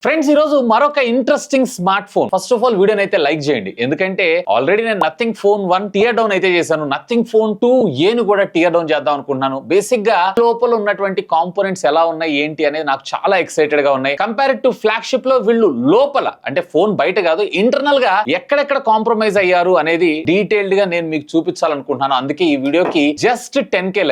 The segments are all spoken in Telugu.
ఫ్రెండ్స్ ఈ రోజు మరొక interesting smart phone. First of all వీడియోని అయితే లైక్ చేయండి, ఎందుకంటే ఆల్రెడీ నేను నథింగ్ ఫోన్ 1 టియర్ డౌన్ అయితే చేశాను. నథింగ్ ఫోన్ 2 ఏను కూడా టియర్ డౌన్ చేద్దాం అనుకుంటున్నాను. బేసిక్ గా లోపల ఉన్నటువంటి కాంపోనెంట్స్ ఎలా ఉన్నాయి ఏంటి అనేది నాకు చాలా ఎక్సైటెడ్ గా ఉన్నాయి. కంపేర్ టు ఫ్లాగ్షిప్ లో వీళ్ళు లోపల అంటే ఫోన్ బయట కాదు, ఇంటర్నల్ గా ఎక్కడెక్కడ కాంప్రమైజ్ అయ్యారు అనేది డీటెయిల్డ్ గా నేను మీకు చూపించాలనుకుంటున్నాను. అందుకే ఈ వీడియోకి జస్ట్ 10K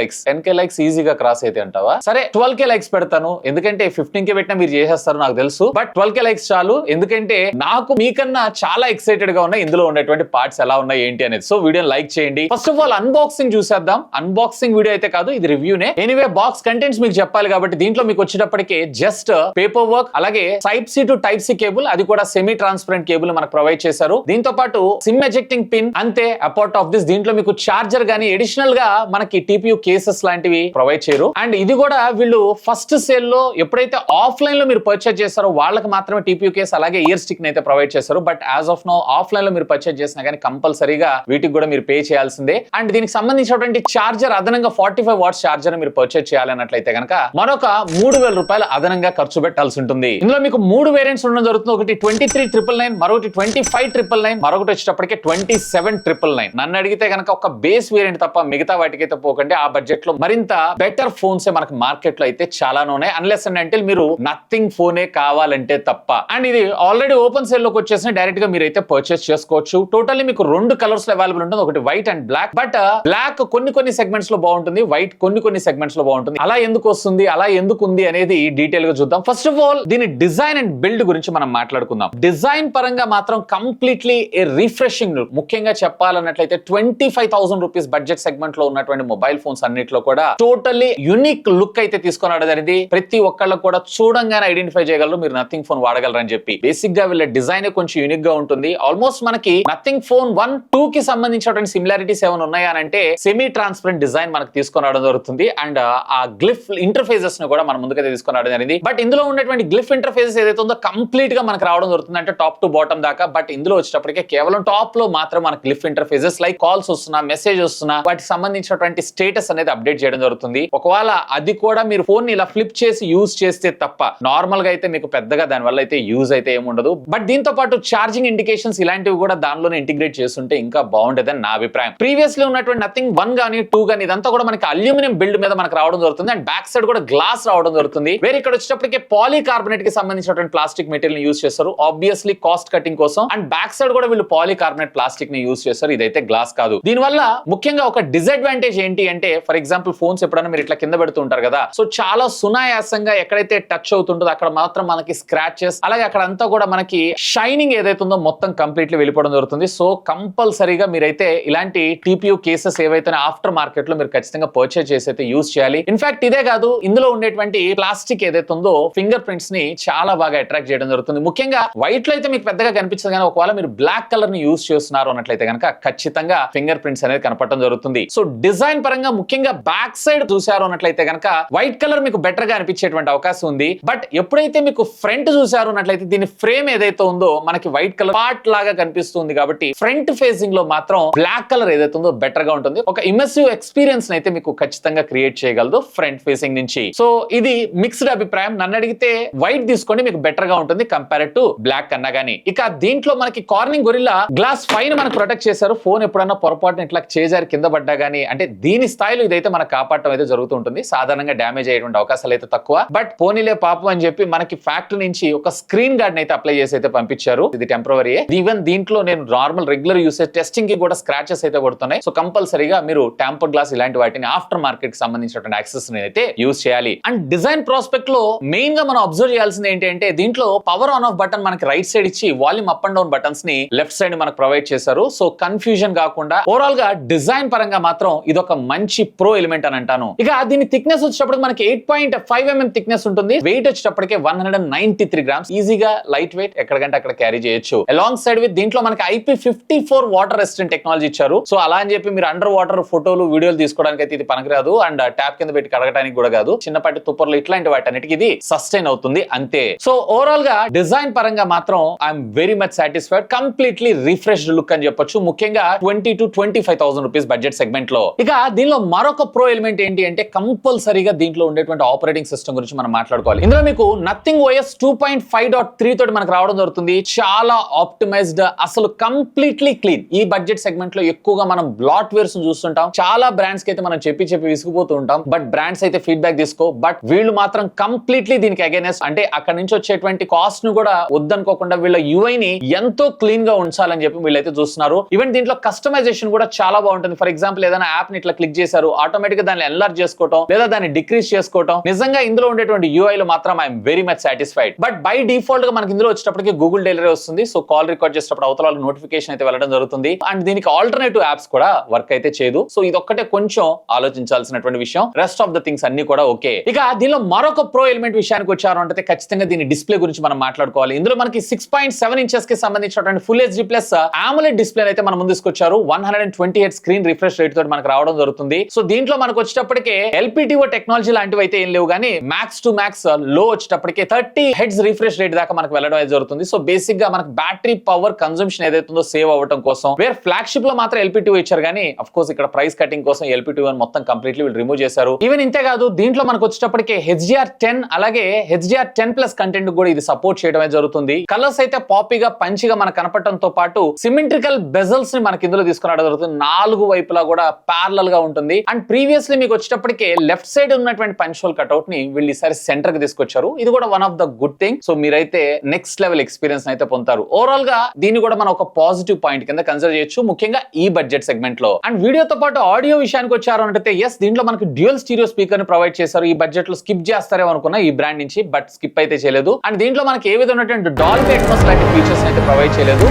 లైక్స్ ఈజీగా క్రాస్ అయితే అంటావా? సరే 12K లైక్స్ పెడతాను, ఎందుకంటే 15K పెట్టినా మీరు చేసేస్తారు నాకు తెలుసు. బట్ 12K లైక్స్ చాలు, ఎందుకంటే నాకు మీకన్నా చాలా ఎక్సైటెడ్ గా ఉన్నాయి ఇందులో ఉన్నటువంటి పార్ట్స్ ఎలా ఉన్నాయి ఏంటి అనేది. సో వీడియోని లైక్ చేయండి. ఫస్ట్ ఆఫ్ ఆల్ అన్బాక్సింగ్ చూసేద్దాం. అన్బాక్సింగ్ వీడియో అయితే కాదు, ఇది రివ్యూనే. ఎనీవే బాక్స్ కంటెంట్స్ మీకు చెప్పాలి కాబట్టి దీంట్లో మీకు వచ్చేటప్పటికి జస్ట్ పేపర్ వర్క్, అలాగే type C to type C cable, అది కూడా సెమీ ట్రాన్స్పరెంట్ కేబుల్ మనకు ప్రొవైడ్ చేశారు. దీంతో పాటు సిమ్ ఎజెక్టింగ్ పిన్, అంతే. అపార్ట్ ఆఫ్ దిస్ దీంట్లో మీకు చార్జర్ గానీ అడిషనల్ గా మనకి టిపియు కేసెస్ లాంటివి ప్రొవైడ్ చేయరు. అండ్ ఇది కూడా వీళ్ళు ఫస్ట్ సేల్ లో ఎప్పుడైతే ఆఫ్లైన్ లో మీరు పర్చేజ్ చేస్తారో వాళ్ళకి మాత్రమే టిపియు కేస్ అలాగే ఇయర్ స్టిక్ అయితే ప్రొవైడ్ చేస్తారు. But as of now offline లో మీరు పర్చేజ్ చేసినా కానీ కంపల్సరీగా వీటికి కూడా మీరు పే చేయాల్సిందే. అండ్ దీనికి సంబంధించినటువంటి చార్జర్ అదనంగా 45 వాట్స్ చార్జర్ మీరు పర్చేజ్ చేయాలన్నట్లయితే కనుక మరొక 3000 రూపాయలు అదనంగా ఖర్చు పెట్టాల్సి ఉంటుంది. ఇందులో మీకు 3 వేరియంట్స్ ఉండడం జరుగుతుంది. ఒకటి 23,999, మరొకటి 25,999, మరొకటి వచ్చేటప్పటికి 27,999. నన్ను అడిగితే కనుక ఒక బేస్ వేరియంట్ తప్ప మిగతా వాటికైతే పోకండి. ఆ బడ్జెట్ లో మరింత బెటర్ ఫోన్స్ మనకి మార్కెట్ లో అయితే చాలానే ఉన్నాయి. అన్లెస్ అండ్ అంటిల్ మీరు నథింగ్ ఫోనే కావాలంటే తప్ప. అండ్ ఇది ఆల్రెడీ ఓపెన్ సేల్ లోకి వచ్చేసిన డైరెక్ట్ గా మీరు అయితే పర్చేస్ చేసుకోవచ్చు. టోటల్లీ మీకు 2 కలర్స్ లో అవైలబుల్ ఉంటుంది, ఒకటి white and black. But black కొన్ని సెగ్మెంట్స్ లో బాగుంటుంది, వైట్ కొన్ని సెగ్మెంట్స్ లో బాగుంటుంది. అలా ఎందుకు వస్తుంది, అలా ఎందుకు ఉంది అనేది డీటెయిల్ గా చూద్దాం. ఫస్ట్ ఆఫ్ ఆల్ దీని డిజైన్ అండ్ బిల్డ్ గురించి మనం మాట్లాడుకుందాం. డిజైన్ పరంగా మాత్రం కంప్లీట్లీ ఏ రిఫ్రెషింగ్ లుక్. ముఖ్యంగా చెప్పాలన్నట్లయితే 25,000 రూపీస్ బడ్జెట్ సెగ్మెంట్ లో ఉన్నటువంటి మొబైల్ ఫోన్స్ అన్నిట్లో కూడా టోటల్లీ యూనిక్ లుక్ అయితే తీసుకొని రావడం. ప్రతి ఒక్కళ్ళకు కూడా చూడంగానే ఐడెంటిఫై చేయగలరు మీరు నథింగ్ ఫోన్ వాడగలరని చెప్పి. బేసిక్ గా వీళ్ళ డిజైన్ కొంచెం యూనిక్ గా ఉంటుంది. ఆల్మోస్ట్ మనకి నథింగ్ ఫోన్ 1, 2 కి సంబంధించినటువంటి సిమిలారిటీస్ ఏమైనా ఉన్నాయా అంటే సెమీ ట్రాన్స్పరెంట్ డిజైన్ మనకు తీసుకొని రావడం జరుగుతుంది. అండ్ ఆ గ్లిఫ్ ఇంటర్ఫేసెస్ ను కూడా మనం ముందుకైతే తీసుకొని రావడం జరిగింది. బట్ ఇందులో ఉన్నటువంటి గ్లిఫ్ ఇంటర్ఫేసెస్ ఏదైతే ఉందో కంప్లీట్ గా మనకు రావడం జరుగుతుంది, అంటే టాప్ టు బాటమ్ దాకా. బట్ ఇందులో వచ్చేటప్పటికే కేవలం టాప్ లో మాత్రం మనకు గ్లిఫ్ ఇంటర్ఫేసెస్ లైక్ కాల్స్ వస్తున్నా, మెసేజ్ వస్తున్నా, వాటికి సంబంధించినటువంటి స్టేటస్ అనేది అప్డేట్ చేయడం జరుగుతుంది. ఒకవేళ అది కూడా మీరు ఫోన్ ని ఇలా ఫ్లిప్ చేసి యూజ్ చేస్తే తప్ప నార్మల్ గా అయితే మీకు పెద్దగా దాని వల్ల అయితే యూజ్ అయితే ఏముండదు. బట్ దీంతో పాటు ఛార్జింగ్ ఇండికేషన్స్ ఇలాంటివి కూడా దానిలోనే ఇంటిగ్రేట్ చేస్తుంటే ఇంకా బాగుంటదని నా అభిప్రాయం. ప్రీవియస్లీ ఉన్నటువంటి నథింగ్ 1 గానీ 2 గానీ ఇదంతా కూడా మనకి అల్యూమినియం బిల్డ్ మీద మనకు రావడం జరుగుతుంది. అండ్ బ్యాక్ సైడ్ కూడా గ్లాస్ రావడం జరుగుతుంది. వేరే ఇక్కడ వచ్చేటప్పటికే పాలీకార్బోనేట్ కి సంబంధించినటువంటి ప్లాస్టిక్ మెటీరియల్ యూజ్ చేస్తారు, ఆబ్వియస్లీ కాస్ట్ కటింగ్ కోసం. అండ్ బ్యాక్ సైడ్ కూడా వీళ్ళు పాలీకార్బోనేట్ ప్లాస్టిక్ ని యూజ్ చేస్తారు, ఇదైతే గ్లాస్ కాదు. దీనివల్ల ముఖ్యంగా ఒక డిసడ్వాంటేజ్ ఏంటి అంటే, ఫర్ ఎగ్జాంపుల్ ఫోన్స్ ఎప్పుడైనా మీరు ఇట్లా కింద పెడుతూ ఉంటారు కదా, సో చాలా సునాయాసంగా ఎక్కడైతే టచ్ అవుతుంటుందో అక్కడ మాత్రం మనకి స్క్రాచెస్, అలాగే అక్కడ అంతా కూడా మనకి షైనింగ్ ఏదైతే ఉందో మొత్తం కంప్లీట్లీ వెళ్ళిపోవడం జరుగుతుంది. సో కంపల్సరీగా మీరైతే ఇలాంటి టిపియు కేసెస్ ఏవైతే ఆఫ్టర్ మార్కెట్ లో మీరు ఖచ్చితంగా పర్చేజ్ చేసి అయితే యూజ్ చేయాలి. ఇన్ఫాక్ట్ ఇదే కాదు, ఇందులో ఉండేటువంటి ప్లాస్టిక్ ఏదైతే ఉందో ఫింగర్ ప్రింట్స్ ని చాలా బాగా అట్రాక్ట్ చేయడం జరుగుతుంది. ముఖ్యంగా వైట్ లో అయితే మీకు పెద్దగా కనిపించదు, కానీ ఒకవేళ మీరు బ్లాక్ కలర్ ని యూజ్ చేస్తున్నారు అన్నట్లయితే కనుక ఖచ్చితంగా ఫింగర్ ప్రింట్స్ అనేది కనపడడం జరుగుతుంది. సో డిజైన్ పరంగా ముఖ్యంగా బ్యాక్ సైడ్ చూసారు అన్నట్లయితే కనుక వైట్ కలర్ మీకు బెటర్ గా అనిపించేటువంటి అవకాశం ఉంది. బట్ ఎప్పుడైతే మీకు ఫ్రంట్ చూసారు అన్నట్లయితే దీని ఫ్రేమ్ ఏదైతే ఉందో మనకి వైట్ కలర్ పార్ట్ లాగా కనిపిస్తుంది, కాబట్టి ఫ్రంట్ ఫేసింగ్ లో మాత్రం బ్లాక్ కలర్ ఏదైతే ఉందో బెటర్ గా ఉంటుంది. ఒక ఇమర్సివ్ ఎక్స్పీరియన్స్ అయితే మీకు ఖచ్చితంగా క్రియేట్ చేయగలదు ఫ్రంట్ ఫేసింగ్ నుంచి. సో ఇది మిక్స్డ్ అభిప్రాయం. నన్ను అడిగితే వైట్ తీసుకోండి, మీకు బెటర్ గా ఉంటుంది కంపేర్ టు బ్లాక్ కన్నా గానీ. ఇక దీంట్లో మనకి కార్నింగ్ గొరిల్లా గ్లాస్ పైన మనకు ప్రొటెక్ట్ చేశారు. ఫోన్ ఎప్పుడన్నా పొరపాటున ఇట్లా చేజారి కింద పడ్డా గానీ, అంటే దీని స్థాయిలో ఇదైతే మనకు కాపాడటం అయితే జరుగుతుంటుంది. సాధారణంగా డ్యామేజ్ అయ్యేటువంటి అవకాశాలు అయితే తక్కువ. బట్ పోనీలే పాపం అని చెప్పి మనకి ఫ్యాక్టరీ నుంచి ఒక స్క్రీన్ గార్డ్ అయితే అప్లై చేసి అయితే పంపించారు. ఇది టెంపరరీ. ఈవెన్ దీంట్లో నేను నార్మల్ రెగ్యులర్ యూసేజ్ టెస్టింగ్ కి కూడా స్క్రాచెస్ అయితే పడుతున్నాయి. సో కంపల్సరీగా మీరు టెంపర్ గ్లాస్ ఇలాంటి వాటిని ఆఫ్టర్ మార్కెట్ కి సంబంధించినటువంటి యాక్సెస్ అయితే యూజ్ చేయాలి. అండ్ డిజైన్ ప్రాస్పెక్ట్ లో మెయిన్ గా మనం అబ్జర్వ్ చేయాల్సింది ఏంటి అంటే, దీంట్లో పవర్ ఆన్ ఆఫ్ బటన్ మనకి రైట్ సైడ్ ఇచ్చి volume up and down buttons ని లెఫ్ట్ సైడ్ మనకు ప్రొవైడ్ చేశారు. సో కన్ఫ్యూజన్ కాకుండా ఓవరాల్ గా డిజైన్ పరంగా మాత్రం ఇది ఒక మంచి ప్రో ఎలిమెంట్ అని అంటాను. ఇక దీని థిక్నెస్ వచ్చేటప్పటికి మనకి 8.5 mm థిక్నెస్ ఉంటుంది. వెయిట్ వచ్చేటప్పటికే 193 గ్రామ్స్. ఈజీగా లైట్ వెయిట్ ఎక్కడికంటే అక్కడ క్యారీ చేయొచ్చు. అలాంగ్ సైడ్ విత్ దీంట్లో మనకి IP54 వాటర్ రెసిస్టెంట్ టెక్నాలజీ ఇచ్చారు. సో అలా అని చెప్పి మీరు అండర్ వాటర్ ఫోటోలు వీడియోలు తీసుకోవడానికి అయితే ఇది పనికిరాదు. అండ్ ట్యాప్ కింద పెట్టి కడగడానికి కూడా కాదు. చిన్నపాటి తుప్పర్లు ఇట్లాంటి వాటన్నిటికి ఇది సస్టైన్ అవుతుంది అంతే. సో ఓవరాల్ గా డిజైన్ పరంగా మాత్రం I'm very much satisfied. Completely refreshed look అని చెప్పొచ్చు. ముఖ్యంగా 20,000 to 25,000 రూపీస్ బడ్జెట్ సెగ్మెంట్ లో. ఇక దీనిలో మరొక ప్రో ఎలిమెంట్ ఏంటి అంటే, కంపల్సరీగా దీంట్లో ఉండేటువంటి ఆపరేటింగ్ సిస్టమ్ గురించి మనం మాట్లాడుకోవాలి. ఇందులో మీకు నథింగ్ OS 2.5.3 తోటి మనకు రావడం జరుగుతుంది. చాలా ఆప్టిమైజ్డ్, అసలు కంప్లీట్లీ క్లీన్. ఈ బడ్జెట్ సెగ్మెంట్ లో ఎక్కువగా మనం బ్లాట్ వేర్స్ చూస్తుంటాం. చాలా బ్రాండ్స్ కి అయితే మనం చెప్పి విసిగిపోతూ ఉంటాం, బట్ బ్రాండ్స్ అయితే ఫీడ్బ్యాక్ తీసుకో. బట్ వీళ్ళు మాత్రం కంప్లీట్లీ దీనికి అగైనెస్ట్, అంటే అక్కడ నుంచి వచ్చేటువంటి కాస్ట్ ను కూడా వద్దనుకోకుండా వీళ్ళ యూఐ ని ఎంతో క్లీన్ గా ఉంచాలని చెప్పి వీళ్ళైతే చూస్తున్నారు. ఈవెన్ దీంట్లో కస్టమైజేషన్ కూడా చాలా బాగుంటుంది. ఫర్ ఎగ్జాంపుల్ ఏదైనా యాప్ ని ఇట్లా క్లిక్ చేశారు, ఆటోమేటిక్ గా దాన్ని ఎన్లార్జ్ చేసుకోవడం లేదా దాన్ని డిక్రీజ్ చేసుకోవడం, నిజంగా ఇందులో ఉండేటువంటి యూఐ లో మాత్రం I'm very much satisfied. But by default గా మనకి ఇందులో వచ్చేటప్పటికి గూగుల్ డెలివరీ వస్తుంది. సో కాల్ రికార్డ్ చేసేటప్పుడు అవతల వాళ్ళకి నోటిఫికేషన్ అయితే వెళ్ళడం జరుగుతుంది. అండ్ దీనికి ఆల్టర్నేటివ్ యాప్స్ కూడా వర్క్ అయితే చేయదు. సో ఇది ఒక్కటే కొంచెం ఆలోచించాల్సినటువంటి విషయం. రెస్ట్ ఆఫ్ ద థింగ్స్ అన్ని కూడా ఓకే. ఇక దీనిలో మరొక ప్రో ఎలిమెంట్ విషయానికి వచ్చారు అంటే ఖచ్చితంగా దీని డిస్ప్లే గురించి మనం మాట్లాడుకోవాలి. ఇందులో మనకి 6.7 ఇంచెస్ కి సంబంధించినటువంటి full HD plus AMOLED display అయితే మనం ముందు తీసుకొచ్చారు. 120Hz స్క్రీన్ రిఫ్రెష్ రేట్ తోటి మనకు రావడం జరుగుతుంది. సో దీంట్లో మనకు వచ్చేటప్పటికే LPTO టెక్నాలజీ లాంటివి అయితే ఏం లేవు, కానీ మ్యాక్స్ టు మ్యాక్స్ లో వచ్చేటప్పటికే 30 Hz రిఫ్రెష్ రేట్ దాకా మనకు వెళ్ళడం అయితే జరుగుతుంది. సో బేసిక్ గా మనకు బ్యాటరీ పవర్ కన్సంప్షన్ ఏదైతుందో సేవ్ అవ్వడం కోసం వేరే ఫ్లాగ్షిప్ లో మాత్రం LPTO ఇచ్చారు, కానీ అఫ్ కోర్స్ ఇక్కడ ప్రైస్ కటింగ్ కోసం LPTO మొత్తం కంప్లీట్లీ వీళ్ళు రిమూవ్ చేశారు. ఈవెన్ ఇంతే కాదు, దీంట్లో మనకు వచ్చేటప్పటికే HDR10 అలాగే HDR10+ కంటెంట్ కూడా ఇది సపోర్ట్ చేయడం జరుగుతుంది. కలర్స్ అయితే పాపీగా పంచిగా మనకు కనపడటంతో పాటు సిమెట్రికల్ బెజల్స్ ని మనకి ఇందులో తీసుకురావడం జరుగుతుంది. 4 వైపులా కూడా ప్యారలల్ గా ఉంటుంది. అండ్ ప్రీవియస్లీ మీకు వచ్చేటప్పటికే లెఫ్ట్ సైడ్ ఉన్నటువంటి పంచ్ హోల్ కట్అవుట్ ని వీళ్ళు ఈసారి సెంటర్ కి తీసుకొచ్చారు. ఇది కూడా one of the good thing. So మీరైతే నెక్స్ట్ లెవెల్ ఎక్స్పీరియన్స్ అయితే పొందుతారు. ఓవరాల్ గా దీన్ని కూడా మనం ఒక పాజిటివ్ పాయింట్ కింద కన్సిడర్ చేయొచ్చు, ముఖ్యంగా ఈ బడ్జెట్ సెగ్మెంట్ లో. అండ్ వీడియోతో పాటు ఆడియో విషయానికి వచ్చారు అంటే ఎస్, దీంట్లో మనకి డ్యూయల్ స్టీరియో స్పీకర్ ని ప్రొవైడ్ చేశారు. ఈ బడ్జెట్ లో స్కిప్ చేస్తారేమో అనుకున్నా ఈ బ్రాండ్ నుంచి, బట్ స్కిప్ అయితే చేయలేదు. అండ్ దీంట్లో మనకి ఏ విధమైనటువంటి డాల్బీ అట్మాస్ లాంటి ఫీచర్స్ అయితే ప్రొవైడ్ చేయలేదు.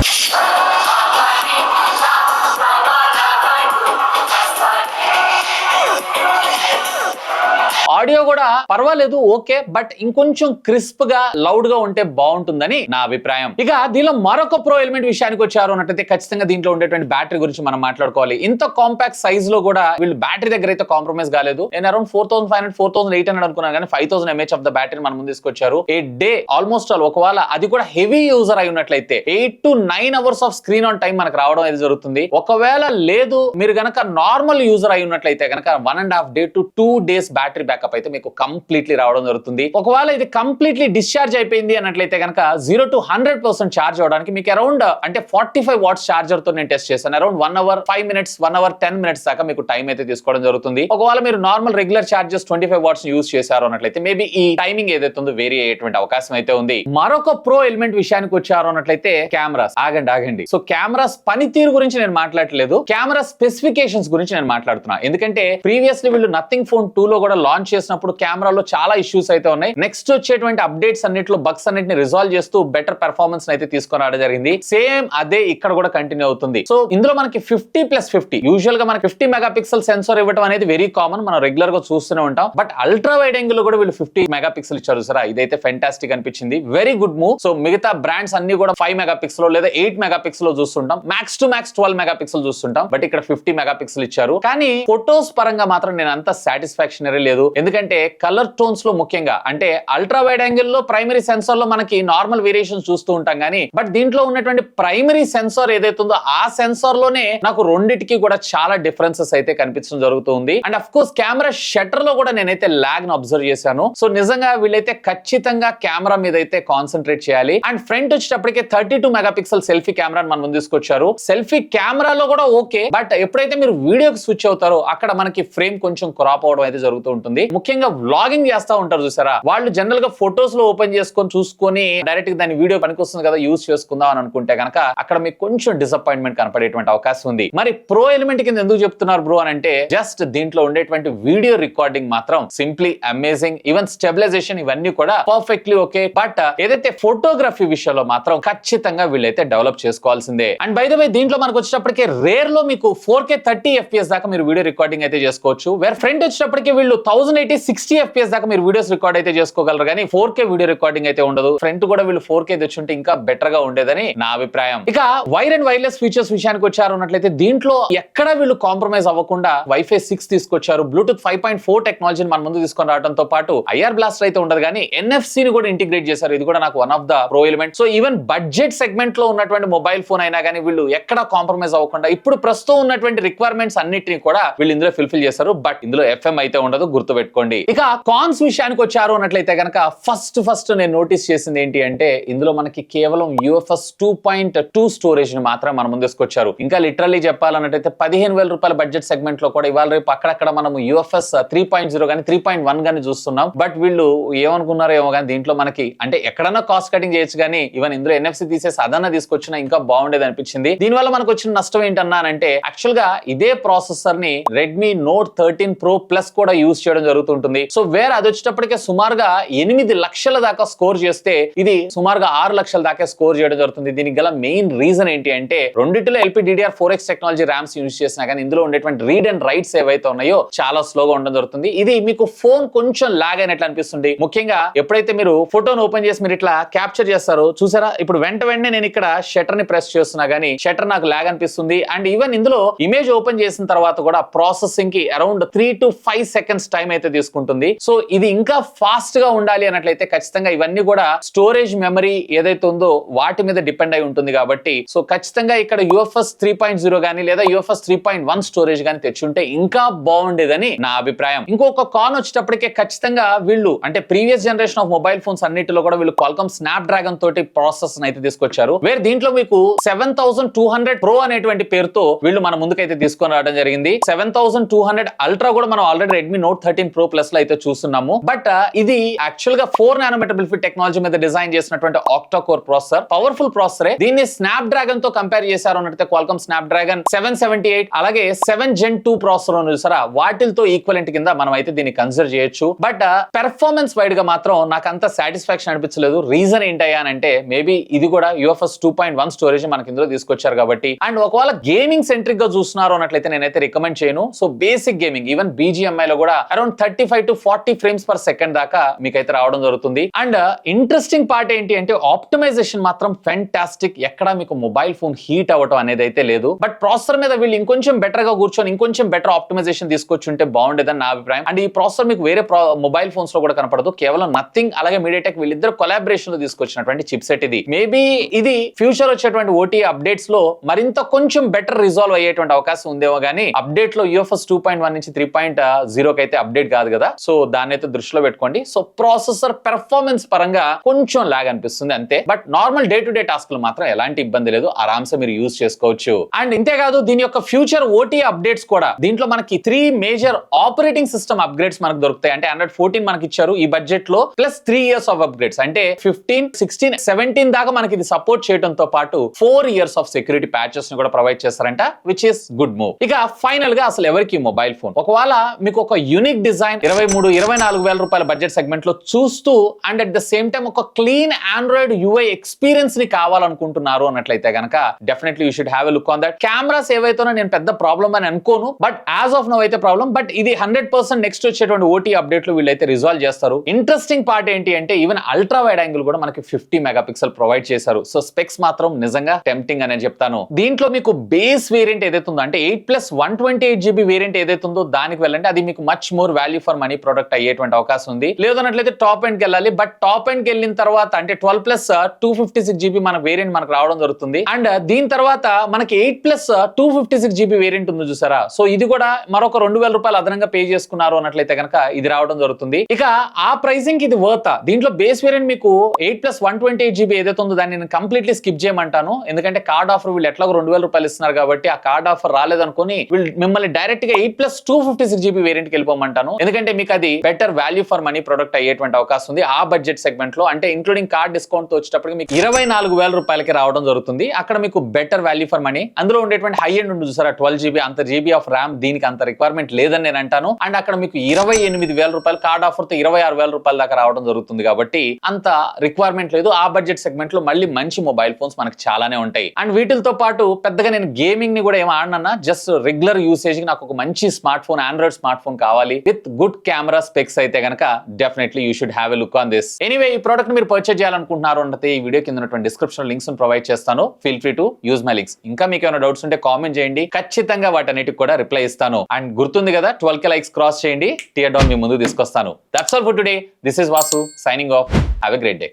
ఆడియో కూడా పర్వాలేదు, ఓకే, బట్ ఇంకొంచెం క్రిస్ప్ గా లౌడ్ గా ఉంటే బాగుంటుందని నా అభిప్రాయం. ఇక దీనిలో మరొక ప్రో ఎలిమెంట్ విషయానికి వచ్చారు అన్నట్టయితే ఖచ్చితంగా దీంట్లో ఉండేటువంటి బ్యాటరీ గురించి మనం మాట్లాడుకోవాలి. ఇంత కాంపాక్ట్ సైజ్ లో కూడా వీళ్ళు బ్యాటరీ దగ్గర అయితే కాంప్రమైజ్ కాలేదు. నేను అరౌండ్ 4500 4800 అనుకున్నాను, కానీ 5000 mAh ఆఫ్ ద బ్యాటరీ మనం ముందు తీసుకొచ్చారు. ఏ డే ఆల్మోస్ట్ ఆల్, ఒకవేళ అది కూడా హెవీ యూజర్ అయి ఉన్నట్లయితే 8 to 9 hours off screen on time మనకు రావడం అయితే జరుగుతుంది. ఒకవేళ లేదు మీరు గనక నార్మల్ యూజర్ అయి ఉన్నట్లయితే గనక 1.5 day to 2 days battery backup అయితే మీకు కంప్లీట్లీ రావడం జరుగుతుంది. ఒకవేళ ఇది కంప్లీట్లీ డిశ్చార్జ్ అయిపోయింది అన్నట్లయితే కనుక 0 to 100% ఛార్జ్ అవడానికి మీకు అరౌండ్ అంటే 45 watts ఛార్జర్ తో నేను టెస్ట్ చేశాను. Around 1 hour 5 minutes 1 hour 10 minutes దాకా మీకు టైం అయితే తీసుకోవడం జరుగుతుంది. ఒకవేళ మీరు normal regular charges 25 watts use చేశారు అన్నట్లయితే మేబీ ఈ టైమింగ్ ఏదైతే ఉందో వేరీ అయ్యేటువంటి అవకాశం అయితే ఉంది. మరొక ప్రో ఎలిమెంట్ విషయానికి వచ్చారు అన్నట్లయితే కెమెరాస్. ఆగండి. సో కెమెరాస్ పనితీరు గురించి నేను మాట్లాడట్లేదు, కెమెరా స్పెసిఫికేషన్స్ గురించి నేను మాట్లాడుతున్నా. ఎందుకంటే ప్రీవియస్లీ వీళ్ళు నథింగ్ ఫోన్ 2 లో కూడా లాంచ్ చేసినప్పుడు కెమెరాలో చాలా ఇష్యూస్ అయితే ఉన్నాయి. నెక్స్ట్ వచ్చేటువంటి అప్డేట్స్ అన్నిట్లో బగ్స్ అన్నిటిని రిజాల్వ్ చేస్తూ బెటర్ పెర్ఫార్మెన్స్ అయితే తీసుకొని రావడం జరిగింది. సేమ్ అదే ఇక్కడ కూడా కంటిన్యూ అవుతుంది. సో ఇందులో మనకి 50+50 యూజువల్ గా మనకి 50 మెగాపిక్సెల్ సెన్సార్ ఇవ్వడం అనేది వెరీ కామన్, మనం రెగ్యులర్ గా చూస్తూనే ఉంటాం. బట్ అల్ట్రా వైడ్ యాంగిల్ లో కూడా వీళ్ళు 50 మెగాపిక్సెల్ ఇచ్చారు సరే, ఇదైతే ఫెంటాస్టిక్ అనిపించింది. Very good move. సో మిగతా బ్రాండ్స్ అన్ని కూడా 5 మెగాపిక్సెల్ లేదా 8 మెగాపిక్సెల్ చూస్తుంటాం, మ్యాక్స్ టు మ్యాక్స్ 12 మెగాపిక్సెల్ చూస్తుంటాం. బట్ ఇక్కడ 50 మెగాపిక్సెల్ ఇచ్చారు. కానీ ఫొటోస్ పరంగా మాత్రం నేను అంత సాటిస్ఫాక్షనరీ లేదు. ఎందుకంటే కలర్ టోన్స్ లో ముఖ్యంగా అంటే అల్ట్రా వైడ్ యాంగిల్ లో ప్రైమరీ సెన్సార్ లో మనకి నార్మల్ వేరియేషన్స్ చూస్తూ ఉంటాం, కానీ బట్ దీంట్లో ఉన్నటువంటి ప్రైమరీ సెన్సార్ ఏదైతే ఉందో ఆ సెన్సార్ లోనే నాకు రెండిటికి కూడా చాలా డిఫరెన్సెస్ అయితే కనిపించడం జరుగుతుంది. And of course camera shutter లో కూడా నేనైతే లాగ్ ను అబ్జర్వ్ చేశాను. సో నిజంగా వీళ్ళైతే ఖచ్చితంగా కెమెరా మీద అయితే కాన్సన్ట్రేట్ చేయాలి. అండ్ ఫ్రంట్ వచ్చేటప్పటికే 32 మెగాపిక్సెల్ సెల్ఫీ కెమెరా మన ముందు తీసుకొచ్చారు. సెల్ఫీ కెమెరాలో కూడా ఓకే, బట్ ఎప్పుడైతే మీరు వీడియోకి స్విచ్ అవుతారో అక్కడ మనకి ఫ్రేమ్ కొంచెం క్రాప్ అవడం అయితే జరుగుతూ ఉంటుంది. ముఖ్యంగా వ్లాగింగ్ చేస్తా ఉంటారు చూసారా, వాళ్ళు జనరల్ గా ఫొటోస్ లో ఓపెన్ చేసుకొని చూసుకొని డైరెక్ట్ గా దాని వీడియో పనికొస్తుంది కదా యూజ్ చేసుకుందాం అని అనుకుంటే కనుక అక్కడ మీకు కొంచెం డిసప్పాయింట్మెంట్ కనపడేటువంటి అవకాశం ఉంది. మరి ప్రో ఎలిమెంట్ కింద ఎందుకు చెప్తున్నారు బ్రో అని అంటే జస్ట్ దీంట్లో ఉండేటువంటి వీడియో రికార్డింగ్ మాత్రం సింప్లీ అమేజింగ్. ఈవెన్ స్టెబిలైజేషన్ ఇవన్నీ కూడా పర్ఫెక్ట్లీ ఓకే. బట్ ఏదైతే ఫోటోగ్రఫీ విషయంలో మాత్రం ఖచ్చితంగా వీళ్ళైతే డెవలప్ చేసుకోవాల్సిందే. అండ్ బై ద వే దీంట్లో మనకు వచ్చేటప్పటికే రేర్ లో మీకు 4K 30 FPS దాకా మీరు వీడియో రికార్డింగ్ అయితే చేసుకోవచ్చు. వేర్ ఫ్రంట్ వచ్చేటప్పటికి వీళ్ళు 1080 60 FPS దాకా మీరు వీడియోస్ రికార్డ్ అయితే చేసుకోగలరు, కానీ 4K వీడియో రికార్డింగ్ అయితే ఉండదు. ఫ్రంట్ కూడా వీళ్ళు 4K తెచ్చుంటే ఇంకా బెటర్ గా ఉండేదని నా అభిప్రాయం. ఇక వైర్ అండ్ వైర్లెస్ ఫీచర్స్ విషయానికి వచ్చారు అన్నట్లయితే దీంట్లో ఎక్కడ వీళ్ళు కాంప్రమైజ్ అవ్వకుండా Wi-Fi 6 తీసుకొచ్చారు. బ్లూటూత్ 5.4 టెక్నాలజీని మన ముందు తీసుకొని రావడంతో పాటు IR బ్లాస్టర్ అయితే ఉండదు, కానీ NFC ని కూడా ఇంటిగ్రేట్ చేశారు. ఇది కూడా నాకు one of the pro element. So even budget segment లో ఉన్నటువంటి మొబైల్ ఫోన్ అయినా కానీ వీళ్ళు ఎక్కడ కాంప్రమైజ్ అవ్వకుండా ఇప్పుడు ప్రస్తుతం ఉన్నటువంటి రిక్వైర్మెంట్స్ అన్నిటిని కూడా వీళ్ళు ఇందులో ఫుల్ఫిల్ చేశారు. బట్ ఇందులో FM అయితే ఉండదు, గుర్తుపెట్టుకోండి. పెట్టుకోండి. ఇక కాన్స్ విషయానికి వచ్చారు అన్నట్లయితే కనుక ఫస్ట్ నేను నోటీస్ చేసింది ఏంటి అంటే ఇందులో మనకి కేవలం UFS 2.2 స్టోరేజ్ ని మాత్రం మన ముందు తీసుకొచ్చారు. ఇంకా లిటరల్లీ చెప్పాలన్నట్టయితే 15,000 రూపాయల బడ్జెట్ సెగ్మెంట్ లో కూడా ఇవాళ రేపు అక్కడక్కడ మనం UFS 3.0 గానీ 3.1 గానీ చూస్తున్నాం. బట్ వీళ్ళు ఏమనుకున్నారో ఏమో కానీ దీంట్లో మనకి అంటే ఎక్కడన్నా కాస్ట్ కటింగ్ చేయొచ్చు కానీ ఈవెన్ ఇందులో NFC తీసేసి అదన్నా తీసుకొచ్చినా ఇంకా బాగుండేది అనిపించింది. దీనివల్ల మనకు వచ్చిన నష్టం ఏంటన్నానంటే యాక్చువల్ గా ఇదే ప్రాసెసర్ ని Redmi Note 13 Pro Plus కూడా యూజ్ చేయడం జరుగుతుంటుంది. సో వేరే అది వచ్చేటప్పటికే సుమారుగా 8 లక్షల దాకా స్కోర్ చేస్తే ఇది సుమారుగా 6 లక్షల దాకా స్కోర్ చేయడం జరుగుతుంది. దీనికి గల మెయిన్ రీజన్ ఏంటి అంటే రెండిట్లో LPDDR4X టెక్నాలజీ ర్యామ్స్ యూజ్ చేసినా కానీ ఇందులో ఉండేటువంటి రీడ్ అండ్ రైట్స్ ఏవైతే ఉన్నాయో చాలా స్లోగా ఉండడం జరుగుతుంది. ఇది మీకు ఫోన్ కొంచెం లాగ్ అయినట్లు అనిపిస్తుంది. ముఖ్యంగా ఎప్పుడైతే మీరు ఫోటోను ఓపెన్ చేసి మీరు ఇట్లా క్యాప్చర్ చేస్తారో చూసారా, ఇప్పుడు వెంటనే నేను ఇక్కడ షట్టర్ ని ప్రెస్ చేస్తున్నా గానీ షట్టర్ నాకు లాగ్ అనిపిస్తుంది. అండ్ ఈవెన్ ఇందులో ఇమేజ్ ఓపెన్ చేసిన తర్వాత కూడా ప్రాసెసింగ్ కి అరౌండ్ 3 to 5 సెకండ్స్ టైం అయితే తీసుకుంటుంది. సో ఇది ఇంకా ఫాస్ట్ గా ఉండాలి అన్నట్లయితే ఖచ్చితంగా ఇవన్నీ కూడా స్టోరేజ్ మెమరీ ఏదైతే ఉందో వాటి మీద డిపెండ్ అయి ఉంటుంది కాబట్టి సో ఖచ్చితంగా ఇక్కడ UFS 3.0 గానీ లేదా UFS 3.1 స్టోరేజ్ గానీ తెచ్చుంటే ఇంకా బాగుండేదని నా అభిప్రాయం. ఇంకొక కాన్ వచ్చేటప్పటికే ఖచ్చితంగా వీళ్ళు అంటే previous generation of mobile phones అన్నిటిలో కూడా వీళ్ళు Qualcomm Snapdragon తోటి ప్రాసెస్ అయితే తీసుకొచ్చారు. వేరే దీంట్లో మీకు 7200 Pro అనేటువంటి పేరుతో వీళ్ళు మన ముందుకైతే తీసుకొని రావడం జరిగింది. 7200 Ultra కూడా మనం already Redmi Note 13 Pro Plus లో అయితే చూస్తున్నాము. బట్ ఇది యాక్చువల్ గా 4 nanometer బిల్ఫిట్ టెక్నాలజీ మీద డిజైన్ చేసినటువంటి ఆక్టా కోర్ ప్రాసెసర్, పవర్ఫుల్ ప్రాసెసరే. దీన్ని స్నాప్డ్రాగన్ తో కంపేర్ చేశారు అన్నట్లయితే Qualcomm Snapdragon 778 అలాగే 7 Gen 2 ప్రాసెసర్ చూసారా, వాటితో ఈక్వలెంట్ కింద మనం అయితే దీన్ని కన్సిడర్ చేయొచ్చు. బట్ పెర్ఫార్మెన్స్ వైడ్ గా మాత్రం నాకు అంత సాటిస్ఫాక్షన్ అనిపించలేదు. రీజన్ ఏంటయ్యా అంటే మేబీ ఇది కూడా UFS 2.1 స్టోరేజ్ మనకి ఇందులో తీసుకొచ్చారు కాబట్టి. అండ్ ఒకవేళ గేమింగ్ సెంట్రిక్ గా చూస్తున్నారు అన్నట్లయితే నేనైతే రికమెండ్ చేయను. So basic gaming even BGMI లో కూడా around 35 to 40 frames per second దాకా మీకైతే రావడం జరుగుతుంది. అండ్ ఇంట్రెస్టింగ్ పార్ట్ ఏంటి అంటే ఆప్టిమైజేషన్ మాత్రం ఫెంటాస్టిక్. ఎక్కడ మీకు మొబైల్ ఫోన్ హీట్ అవ్వడం అనేది అయితే లేదు. బట్ ప్రాసెసర్ మీద వీళ్ళు ఇంకొంచెం బెటర్ గా కూర్చొని ఇంకొంచెం బెటర్ ఆప్టిమైజేషన్ తీసుకొచ్చుంటే బాగుండేదని నా అభిప్రాయం. అండ్ ఈ ప్రాసెసర్ మీకు వేరే మొబైల్ ఫోన్స్ లో కూడా కనపడదు. కేవలం నథింగ్ అలాగే మీడియాటెక్ వీళ్ళిద్దరు కొలాబరేషన్ లో తీసుకొచ్చినటువంటి చిప్సెట్ ఇది. మేబీ ఇది ఫ్యూచర్ వచ్చేటువంటి OTA అప్డేట్స్ లో మరింత కొంచెం బెటర్ రిజాల్వ్ అయ్యేటువంటి అవకాశం ఉందేమో గానీ అప్డేట్ లో UFS 2.1 నుంచి 3.0 కి అయితే అప్డేట్ కాదు కదా. సో దాన్ని అయితే దృష్టిలో పెట్టుకోండి. సో ప్రాసెసర్ పెర్ఫార్మెన్స్ పరంగా కొంచెం లాగ్ అనిపిస్తుంది అంతే. But normal day to day task లో మాత్రం ఎలాంటి ఇబ్బంది లేదు, ఆరామ్సే మీరు యూజ్ చేసుకోవచ్చు. అండ్ ఇంతేకాదు దీని యొక్క ఫ్యూచర్ OTA అప్డేట్స్ కూడా దీంట్లో మనకి 3 మేజర్ ఆపరేటింగ్ సిస్టమ్ అప్గ్రేడ్స్ మనకు దొరుకుతాయి. అంటే 114 మనకి ఇచ్చారు ఈ బడ్జెట్ లో, ప్లస్ 3 years ఆఫ్ అప్గ్రేడ్స్ అంటే 15, 16, 17 దాకా మనకి ఇది సపోర్ట్ చేయడంతో పాటు 4 years ఆఫ్ సెక్యూరిటీ ప్యాచెస్ ని కూడా ప్రొవైడ్ చేస్తారంట, విచ్ ఇస్ గుడ్ మూవ్. ఇక ఫైనల్ గా అసలు ఎవరికి మొబైల్ ఫోన్ ఒకవేళ మీకు ఒక యూనిక్ డిజైన్ 23-24 వేల రూపాయల బడ్జెట్ సెగ్మెంట్ లో చూస్తూ and at the same time ఒక క్లీన్ ఆండ్రాయిడ్ UI ఎక్స్పీరియన్స్ ని కావాలనుకుంటున్నారు అన్నట్లయితే కనుక definitely you should have a look on that. Cameras ఏవైతేనో నేను పెద్ద ప్రాబ్లం అని అనుకోను, బట్ యాజ్ ఆఫ్ నౌ అయితే ప్రాబ్లం. బట్ ఇది 100% నెక్స్ట్ వచ్చేటువంటి OTA అప్డేట్ లో వీళ్ళైతే రిజాల్వ్ చేస్తారు. ఇంట్రెస్టింగ్ పార్ట్ ఏంటి అంటే ఈవెన్ అల్ట్రా వైడ్ యాంగిల్ కూడా మనకి 50 మెగాపిక్సెల్ ప్రొవైడ్ చేశారు. సో స్పెక్స్ మాత్రం నిజంగా టెంప్టింగ్ అనే చెప్తాను. దీంట్లో మీకు బేస్ వేరియంట్ ఏదైతే ఉందో అంటే 8+128GB వేరియంట్ ఏదైతే ఉందో దానికి వెళ్ళండి. అది మీకు much more value for money product అయ్యేటువంటి అవకాశం ఉంది. లేదన్నట్లయితే టాప్ ఎండ్ కి వెళ్ళాలి. బట్ టాప్ ఎండ్ కి వెళ్ళిన తర్వాత అంటే 12+256GB మన వేరియంట్ మనకు రావడం జరుగుతుంది. అండ్ దీని తర్వాత మనకి 8+256GB వేరియంట్ ఉంది చూసారా. సో ఇది కూడా మరొక 2,000 రూపాయలు అదనంగా పే చేసుకున్నారు అన్నట్లయితే కనుక ఇది రావడం జరుగుతుంది. ఇక ఆ ప్రైసింగ్ ఇది వర్త్. దీంట్లో బేస్ వేరియంట్ మీకు 8+128GB ఏదైతే ఉందో దాన్ని నేను కంప్లీట్లీ స్కిప్ చేయమంటాను. ఎందుకంటే కార్డ్ ఆఫర్ వీళ్ళు ఎట్లాగో 2,000 రూపాయలు ఇస్తున్నారు కాబట్టి ఆ కార్డ్ ఆఫర్ రాలేదనుకుని వీళ్ళు మిమ్మల్ని డైరెక్ట్ గా 8+256GB వేరియంట్ కి వెళ్ళిపోమంటాను. ఎందుకంటే మీకు అది better value for money product అయ్యేటువంటి అవకాశం ఉంది ఆ బడ్జెట్ సెగ్మెంట్ లో. అంటే ఇంక్లూడింగ్ కార్డ్ డిస్కౌంట్ తో వచ్చేటప్పటికి మీకు 24,000 రూపాయలకి రావడం జరుగుతుంది. అక్కడ మీకు బెటర్ వాల్యూ ఫర్ మనీ. అందులో ఉండేటువంటి హై ఎండ్ ఉంటుంది చూసారా 12GB అంత GB ఆఫ్ ర్యామ్, దీనికి అంత రిక్వైర్మెంట్ లేదని నేను అంటాను. అండ్ అక్కడ మీకు 28,000 రూపాయలు కార్డ్ ఆఫర్ తో 26,000 రూపాయల దాకా రావడం జరుగుతుంది కాబట్టి అంత రిక్వైర్మెంట్ లేదు. ఆ బడ్జెట్ సెగ్మెంట్ లో మళ్ళీ మంచి మొబైల్ ఫోన్స్ మనకి చాలానే ఉంటాయి. అండ్ వీటితో పాటు పెద్దగా నేను గేమింగ్ ని కూడా ఏం ఆడనన్నా, జస్ట్ రెగ్యులర్ యూసేజ్ కి నాకు ఒక మంచి smart phone, Android smart phone కావాలి విత్ గుడ్ కెమెరా స్పెక్స్ అయితే కనుక definitely you should have a look on this. Anyway ఈ ప్రోడక్ట్ మీరు పర్చేజ్ చేయాలనుకుంటున్నారు అంటే ఈ వీడియో కింద ఉన్నటువంటి డిస్క్రిప్షన్ లింక్స్ ప్రొవైడ్ చేస్తాను. Feel free to use my links. ఇంకా మీకు ఏమైనా డౌట్స్ ఉంటే కామెంట్ చేయండి, ఖచ్చితంగా వాటన్నిటికి కూడా రిప్లై ఇస్తాను. అండ్ గుర్తుంది కదా 12K లైక్స్ క్రాస్ చేయండి, టియర్ డౌన్ మీ ముందు తీసుకొస్తాను. That's all for today. This is Vasu signing off. Have a great day.